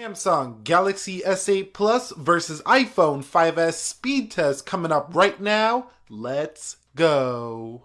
Samsung Galaxy S8 Plus versus iPhone 5S speed test coming up right now. Let's go.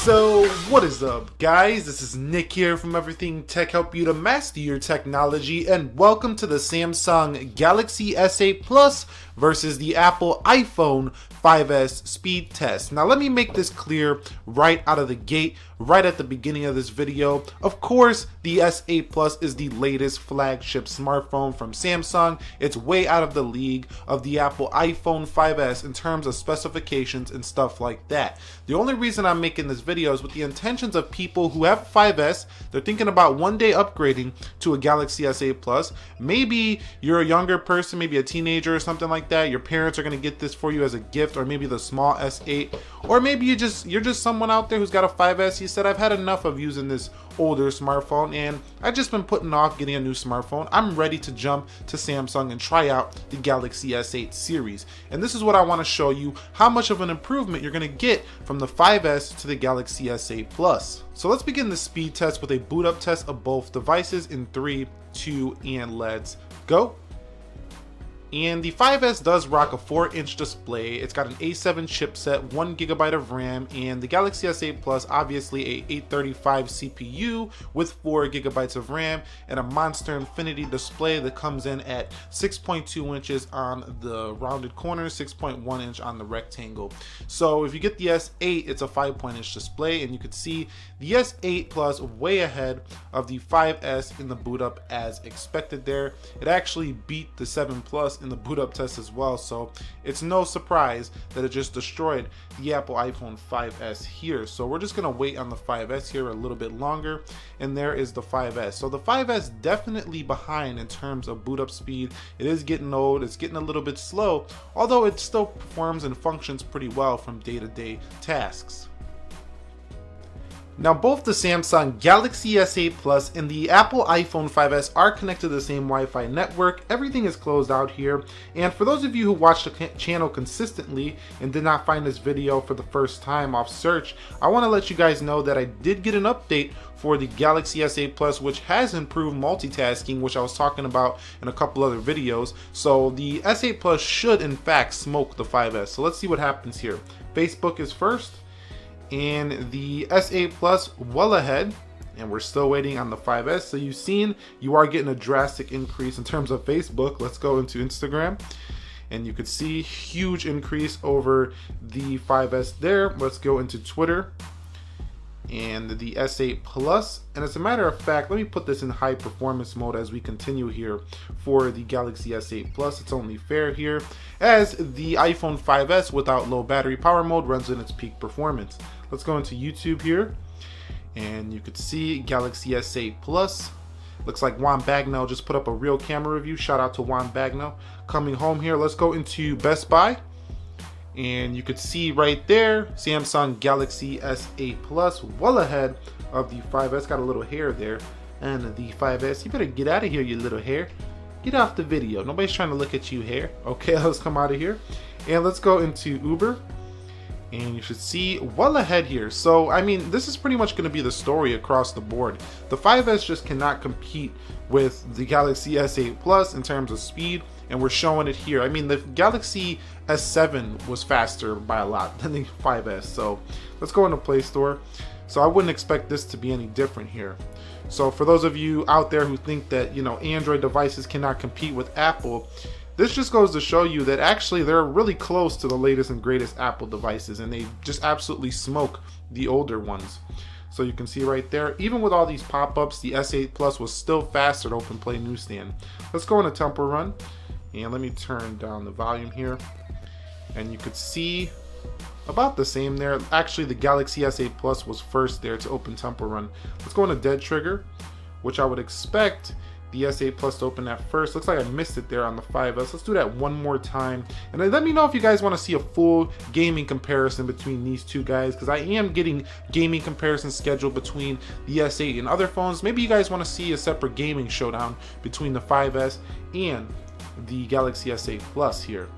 So what is up, guys? This is Nick here from Everything Tech, help you to master your technology, and welcome to the Samsung Galaxy S8 Plus versus the Apple iPhone 5S speed test. Now let me make this clear right out of the gate, right at the beginning of this video. Of course, the S8 Plus is the latest flagship smartphone from Samsung. It's way out of the league of the Apple iPhone 5S in terms of specifications and stuff like that. The only reason I'm making this video is with the intentions of people who have 5S, they're thinking about one day upgrading to a Galaxy S8 Plus. Maybe you're a younger person, maybe a teenager or something like that. Your parents are going to get this for you as a gift, or maybe the small S8, or maybe you're just someone out there who's got a 5S. You said, I've had enough of using this older smartphone and I've just been putting off getting a new smartphone. I'm ready to jump to Samsung and try out the Galaxy S8 series. And this is what I want to show you, how much of an improvement you're going to get from the 5S to the Galaxy S8 Plus. So let's begin the speed test with a boot up test of both devices in 3, 2, and let's go. And the 5S does rock a 4-inch display. It's got an A7 chipset, 1GB of RAM, and the Galaxy S8 Plus obviously a 835 CPU with 4GB of RAM and a Monster Infinity display that comes in at 6.2 inches on the rounded corners, 6.1 inch on the rectangle. So if you get the S8, it's a 5-point-inch display, and you could see the S8 Plus way ahead of the 5S in the boot up as expected there. It actually beat the 7 Plus in the boot up test as well, so it's no surprise that it just destroyed the Apple iPhone 5S here. So we're just gonna wait on the 5S here a little bit longer, and there is the 5S. So the 5S definitely behind in terms of boot up speed. It is getting old, it's getting a little bit slow, although it still performs and functions pretty well from day-to-day tasks. Now both the Samsung Galaxy S8 Plus and the Apple iPhone 5S are connected to the same Wi-Fi network. Everything is closed out here. And for those of you who watch the channel consistently and did not find this video for the first time off search, I want to let you guys know that I did get an update for the Galaxy S8 Plus, which has improved multitasking, which I was talking about in a couple other videos. So the S8 Plus should in fact smoke the 5S. So let's see what happens here. Facebook is first, and the S8 Plus well ahead, and we're still waiting on the 5S. So you've seen you are getting a drastic increase in terms of Facebook. Let's go into Instagram, and you could see huge increase over the 5S there. Let's go into Twitter and the S8 Plus, and as a matter of fact, let me put this in high performance mode as we continue here for the Galaxy S8 Plus. It's only fair here as the iPhone 5S without low battery power mode runs in its peak performance. Let's go into YouTube here, and you could see Galaxy S8 Plus. Looks like Juan Bagnell just put up a real camera review. Shout out to Juan Bagnell. Coming home here, let's go into Best Buy. And you could see right there, Samsung Galaxy S8 Plus well ahead of the 5S. Got a little hair there. And the 5S, you better get out of here, you little hair. Get off the video. Nobody's trying to look at you, hair. Okay, let's come out of here. And let's go into Uber. And you should see well ahead here. So, I mean, this is pretty much going to be the story across the board. The 5S just cannot compete with the Galaxy S8 Plus in terms of speed, and we're showing it here. I mean, the Galaxy S7 was faster by a lot than the 5S. So let's go into Play Store. So I wouldn't expect this to be any different here. So for those of you out there who think that, you know, Android devices cannot compete with Apple, this just goes to show you that actually they're really close to the latest and greatest Apple devices, and they just absolutely smoke the older ones. So you can see right there, even with all these pop-ups, the S8 Plus was still faster to Open Play Newsstand. Let's go into Temple Run, and let me turn down the volume here, and you could see about the same there. Actually, the Galaxy S8 Plus was first there to open Temple Run. Let's go into Dead Trigger, which I would expect the S8 Plus to open at first. Looks like I missed it there on the 5S. Let's do that one more time. And then let me know if you guys want to see a full gaming comparison between these two guys, because I am getting gaming comparisons scheduled between the S8 and other phones. Maybe you guys want to see a separate gaming showdown between the 5S and the Galaxy S8 Plus here.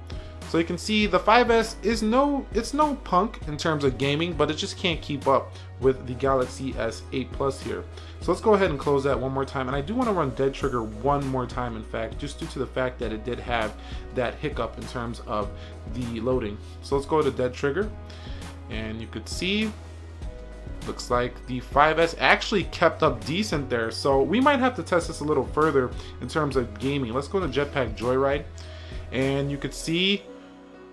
So you can see the 5S is no punk in terms of gaming, but it just can't keep up with the Galaxy S8 Plus here. So let's go ahead and close that one more time. And I do want to run Dead Trigger one more time, in fact, just due to the fact that it did have that hiccup in terms of the loading. So let's go to Dead Trigger, and you could see, looks like the 5S actually kept up decent there. So we might have to test this a little further in terms of gaming. Let's go to Jetpack Joyride, and you could see,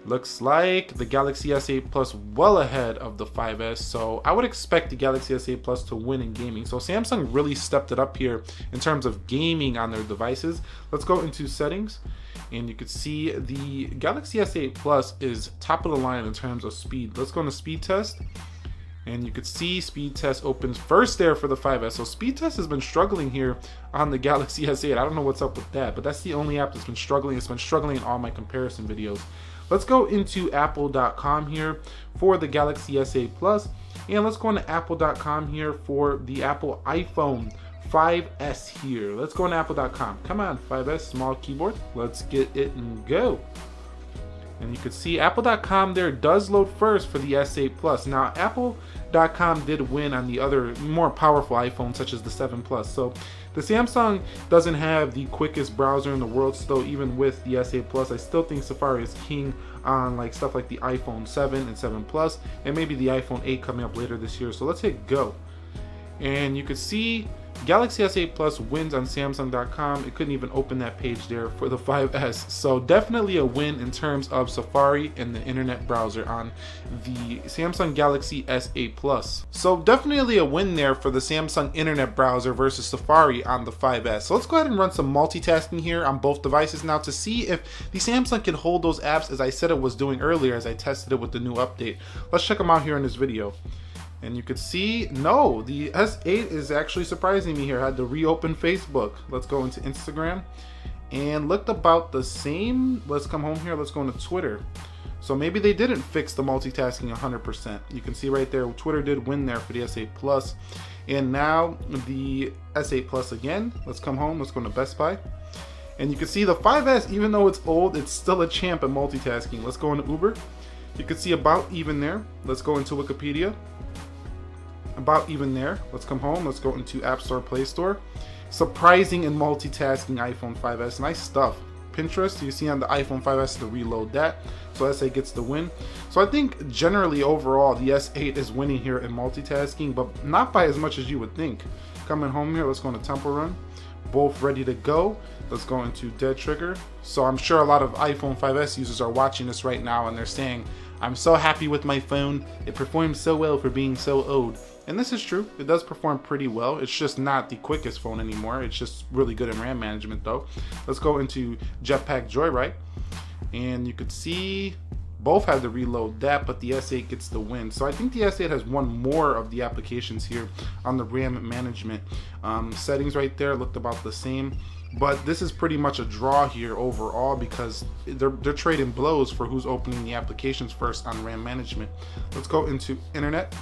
looks like the Galaxy S8 Plus well ahead of the 5S. So I would expect the Galaxy S8 Plus to win in gaming. So Samsung really stepped it up here in terms of gaming on their devices. Let's go into settings, and you could see the Galaxy S8 Plus is top of the line in terms of speed. Let's go into speed test, and you could see speed test opens first there for the 5S. So speed test has been struggling here on the Galaxy S8. I don't know what's up with that, but that's the only app that's been struggling. It's been struggling in all my comparison videos. Let's go into apple.com here for the Galaxy S8 Plus, and let's go into apple.com here for the Apple iPhone 5S here. Let's go into apple.com. Come on, 5S, small keyboard. Let's get it and go. And you can see apple.com there does load first for the S8 Plus. Now, apple.com did win on the other more powerful iPhones such as the 7 Plus. So the Samsung doesn't have the quickest browser in the world still, even with the S8 Plus. I still think Safari is king on like stuff like the iPhone 7 and 7 Plus, and maybe the iPhone 8 coming up later this year. So let's hit go. And you can see Galaxy S8 Plus wins on Samsung.com. It couldn't even open that page there for the 5S. So definitely a win in terms of Safari and the internet browser on the Samsung Galaxy S8 Plus. So definitely a win there for the Samsung internet browser versus Safari on the 5S. So let's go ahead and run some multitasking here on both devices now to see if the Samsung can hold those apps as I said it was doing earlier as I tested it with the new update. Let's check them out here in this video. And you could see, no, the S8 is actually surprising me here. I had to reopen Facebook. Let's go into Instagram, and looked about the same. Let's come home here. Let's go into Twitter. So maybe they didn't fix the multitasking 100%. You can see right there, Twitter did win there for the S8 Plus. And now the S8 Plus again. Let's come home. Let's go to Best Buy. And you can see the 5S, even though it's old, it's still a champ at multitasking. Let's go into Uber. You can see about even there. Let's go into Wikipedia. About even there. Let's come home. Let's go into App Store, Play Store. Surprising in multitasking iPhone 5S. Nice stuff. Pinterest, you see on the iPhone 5S to reload that. So S8 gets the win. So I think generally overall the S8 is winning here in multitasking, but not by as much as you would think. Coming home here, let's go into Temple Run. Both ready to go. Let's go into Dead Trigger. So I'm sure a lot of iPhone 5S users are watching this right now and they're saying, I'm so happy with my phone. It performs so well for being so old. And this is true. It does perform pretty well. It's just not the quickest phone anymore. It's just really good in RAM management though. Let's go into Jetpack Joyride. And you could see both had to reload that, but the S8 gets the win. So I think the S8 has won more of the applications here on the RAM management. Settings right there looked about the same. But this is pretty much a draw here overall because they're trading blows for who's opening the applications first on RAM management. Let's go into internet.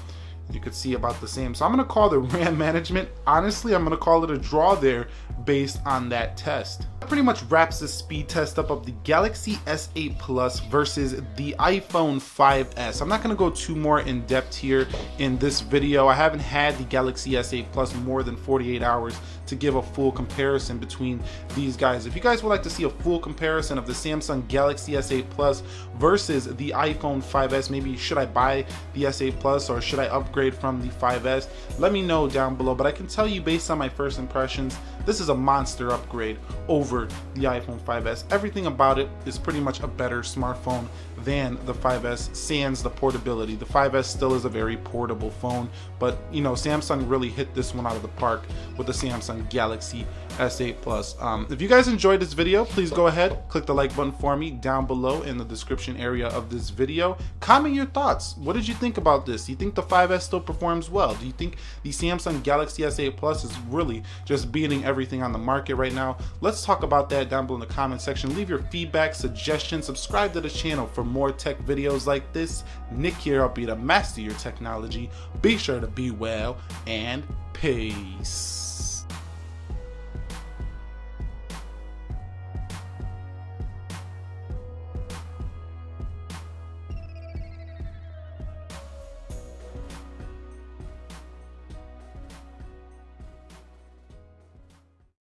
You could see about the same. So I'm going to call the RAM management, honestly, I'm going to call it a draw there based on that test. That pretty much wraps the speed test up of the Galaxy S8 Plus versus the iPhone 5S. I'm not going to go too more in depth here in this video. I haven't had the Galaxy S8 Plus more than 48 hours to give a full comparison between these guys. If you guys would like to see a full comparison of the Samsung Galaxy S8 Plus versus the iPhone 5S, maybe should I buy the S8 Plus or should I upgrade from the 5S, let me know down below. But I can tell you based on my first impressions, this is a monster upgrade over the iPhone 5S. Everything about it is pretty much a better smartphone than the 5S, sans the portability. The 5S still is a very portable phone, but you know, Samsung really hit this one out of the park with the Samsung Galaxy S8 Plus. If you guys enjoyed this video, please go ahead, click the like button for me down below in the description area of this video. Comment your thoughts. What did you think about this? Do you think the 5S still performs well? Do you think the Samsung Galaxy S8 Plus is really just beating everything on the market right now? Let's talk about that down below in the comment section. Leave your feedback, suggestions, subscribe to the channel for more tech videos like this. Nick here, I'll be the master of your technology. Be sure to be well, and peace.